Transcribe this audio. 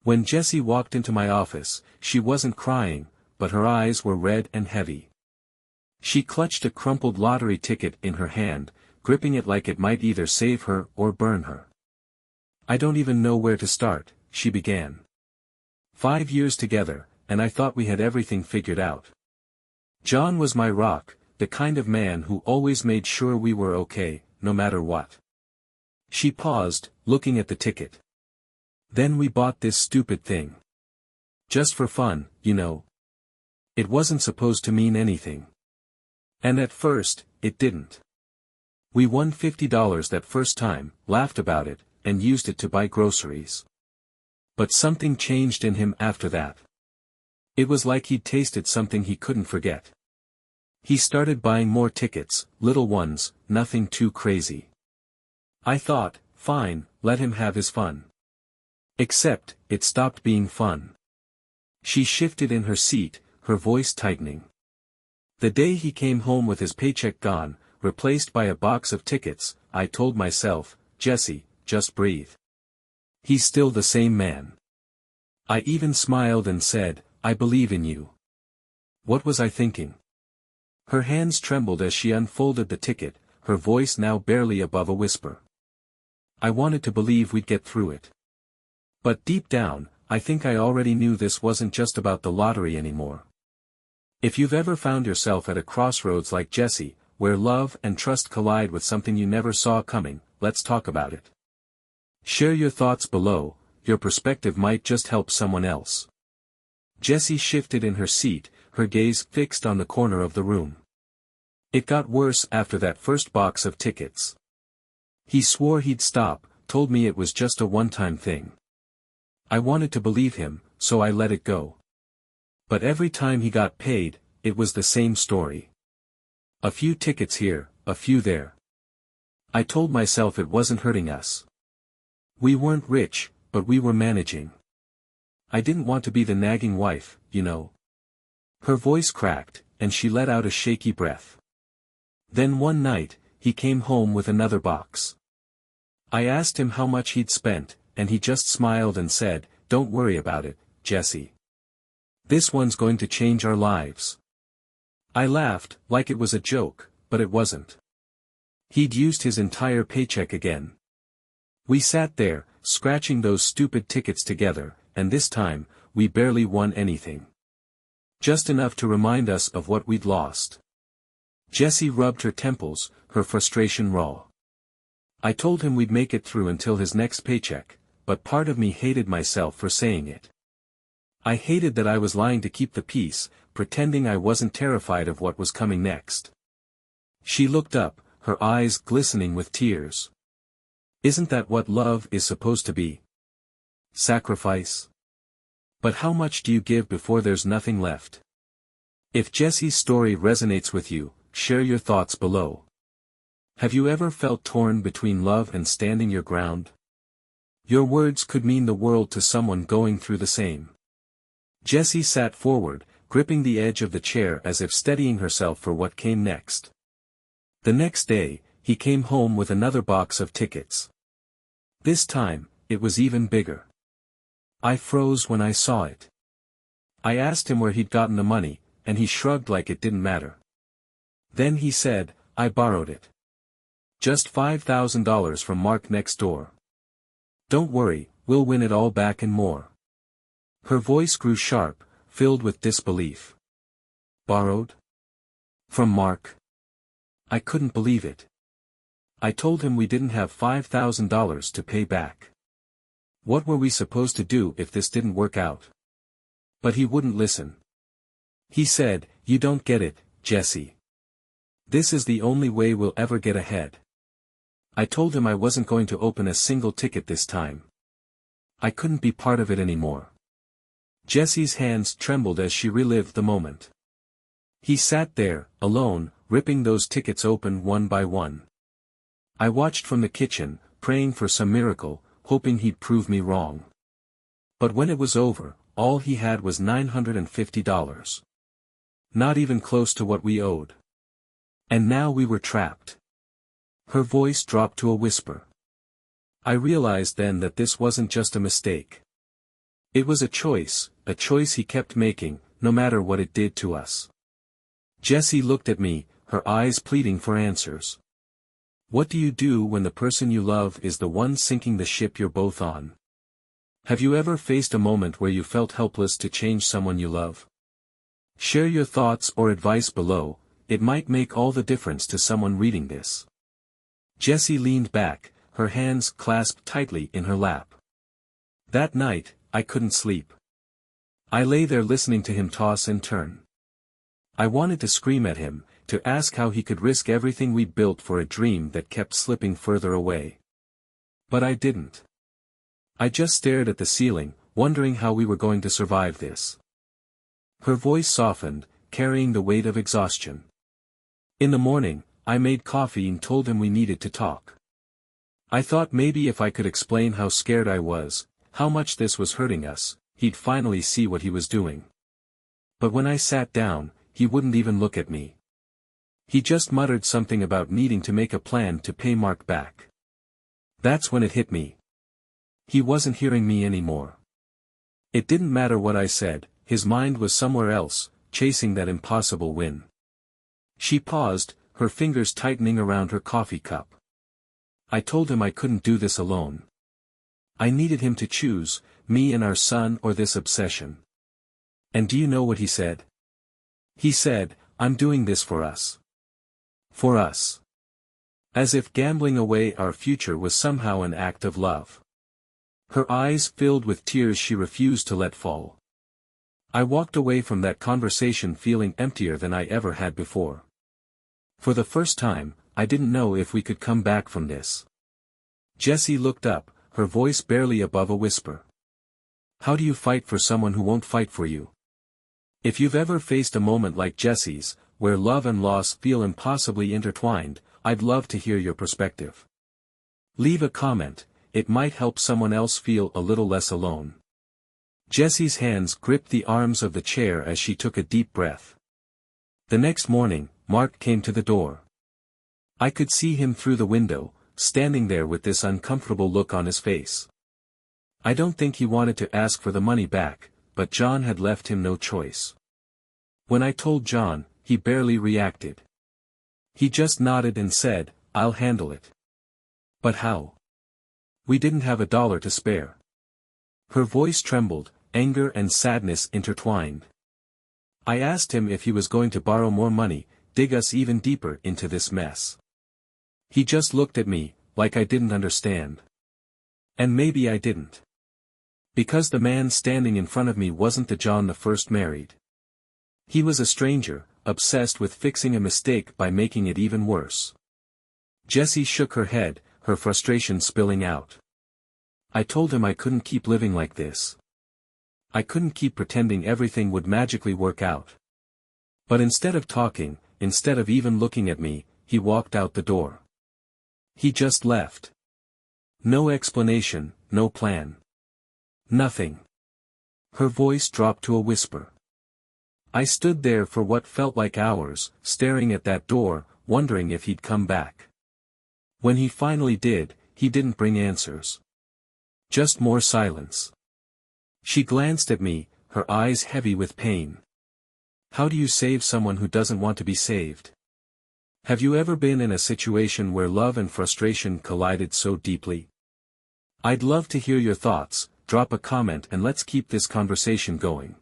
When Jessie walked into my office, she wasn't crying, but her eyes were red and heavy. She clutched a crumpled lottery ticket in her hand, gripping it like it might either save her or burn her. "I don't even know where to start," she began. 5 years together, and I thought we had everything figured out. John was my rock, the kind of man who always made sure we were okay, no matter what. She paused, looking at the ticket. "Then we bought this stupid thing. Just for fun, you know. It wasn't supposed to mean anything. And at first, it didn't. We won $50 that first time, laughed about it, and used it to buy groceries. But something changed in him after that. It was like he'd tasted something he couldn't forget. He started buying more tickets, little ones, nothing too crazy. I thought, fine, let him have his fun. Except, it stopped being fun." She shifted in her seat, her voice tightening. "The day he came home with his paycheck gone, replaced by a box of tickets, I told myself, Jessie, just breathe. He's still the same man. I even smiled and said, I believe in you." What was I thinking? Her hands trembled as she unfolded the ticket, her voice now barely above a whisper. I wanted to believe we'd get through it. But deep down, I think I already knew this wasn't just about the lottery anymore. If you've ever found yourself at a crossroads like Jessie, where love and trust collide with something you never saw coming, let's talk about it. Share your thoughts below, your perspective might just help someone else. Jessie shifted in her seat, her gaze fixed on the corner of the room. It got worse after that first box of tickets. He swore he'd stop, told me it was just a one-time thing. I wanted to believe him, so I let it go. But every time he got paid, it was the same story. A few tickets here, a few there. I told myself it wasn't hurting us. We weren't rich, but we were managing. I didn't want to be the nagging wife, you know. Her voice cracked, and she let out a shaky breath. Then one night, he came home with another box. I asked him how much he'd spent, and he just smiled and said, "Don't worry about it, Jessie. This one's going to change our lives." I laughed, like it was a joke, but it wasn't. He'd used his entire paycheck again. We sat there, scratching those stupid tickets together, and this time, we barely won anything. Just enough to remind us of what we'd lost. Jessie rubbed her temples, her frustration raw. I told him we'd make it through until his next paycheck, but part of me hated myself for saying it. I hated that I was lying to keep the peace, pretending I wasn't terrified of what was coming next. She looked up, her eyes glistening with tears. "Isn't that what love is supposed to be? Sacrifice? But how much do you give before there's nothing left?" If Jessie's story resonates with you, share your thoughts below. Have you ever felt torn between love and standing your ground? Your words could mean the world to someone going through the same. Jessie sat forward, gripping the edge of the chair as if steadying herself for what came next. The next day, he came home with another box of tickets. This time, it was even bigger. I froze when I saw it. I asked him where he'd gotten the money, and he shrugged like it didn't matter. Then he said, "I borrowed it. Just $5,000 from Mark next door. Don't worry, we'll win it all back and more." Her voice grew sharp, filled with disbelief. Borrowed? From Mark? I couldn't believe it. I told him we didn't have $5,000 to pay back. What were we supposed to do if this didn't work out? But he wouldn't listen. He said, "You don't get it, Jessie. This is the only way we'll ever get ahead." I told him I wasn't going to open a single ticket this time. I couldn't be part of it anymore. Jessie's hands trembled as she relived the moment. He sat there, alone, ripping those tickets open one by one. I watched from the kitchen, praying for some miracle, hoping he'd prove me wrong. But when it was over, all he had was $950. Not even close to what we owed. And now we were trapped. Her voice dropped to a whisper. I realized then that this wasn't just a mistake. It was a choice he kept making, no matter what it did to us. Jessie looked at me, her eyes pleading for answers. What do you do when the person you love is the one sinking the ship you're both on? Have you ever faced a moment where you felt helpless to change someone you love? Share your thoughts or advice below, it might make all the difference to someone reading this. Jessie leaned back, her hands clasped tightly in her lap. That night, I couldn't sleep. I lay there listening to him toss and turn. I wanted to scream at him, to ask how he could risk everything we built for a dream that kept slipping further away. But I didn't. I just stared at the ceiling, wondering how we were going to survive this. Her voice softened, carrying the weight of exhaustion. In the morning, I made coffee and told him we needed to talk. I thought maybe if I could explain how scared I was, how much this was hurting us, he'd finally see what he was doing. But when I sat down, he wouldn't even look at me. He just muttered something about needing to make a plan to pay Mark back. That's when it hit me. He wasn't hearing me anymore. It didn't matter what I said, his mind was somewhere else, chasing that impossible win. She paused, her fingers tightening around her coffee cup. I told him I couldn't do this alone. I needed him to choose, me and our son or this obsession. And do you know what he said? He said, I'm doing this for us. For us. As if gambling away our future was somehow an act of love. Her eyes filled with tears she refused to let fall. I walked away from that conversation feeling emptier than I ever had before. For the first time, I didn't know if we could come back from this. Jessie looked up, her voice barely above a whisper. How do you fight for someone who won't fight for you? If you've ever faced a moment like Jessie's, where love and loss feel impossibly intertwined, I'd love to hear your perspective. Leave a comment, it might help someone else feel a little less alone. Jessie's hands gripped the arms of the chair as she took a deep breath. The next morning, Mark came to the door. I could see him through the window, standing there with this uncomfortable look on his face. I don't think he wanted to ask for the money back, but John had left him no choice. When I told John, he barely reacted. He just nodded and said, I'll handle it. But how? We didn't have $1 to spare. Her voice trembled, anger and sadness intertwined. I asked him if he was going to borrow more money, dig us even deeper into this mess. He just looked at me, like I didn't understand. And maybe I didn't. Because the man standing in front of me wasn't the John the first married. He was a stranger, obsessed with fixing a mistake by making it even worse. Jessie shook her head, her frustration spilling out. I told him I couldn't keep living like this. I couldn't keep pretending everything would magically work out. But instead of talking, instead of even looking at me, he walked out the door. He just left. No explanation, no plan. Nothing. Her voice dropped to a whisper. I stood there for what felt like hours, staring at that door, wondering if he'd come back. When he finally did, he didn't bring answers. Just more silence. She glanced at me, her eyes heavy with pain. How do you save someone who doesn't want to be saved? Have you ever been in a situation where love and frustration collided so deeply? I'd love to hear your thoughts, drop a comment and let's keep this conversation going.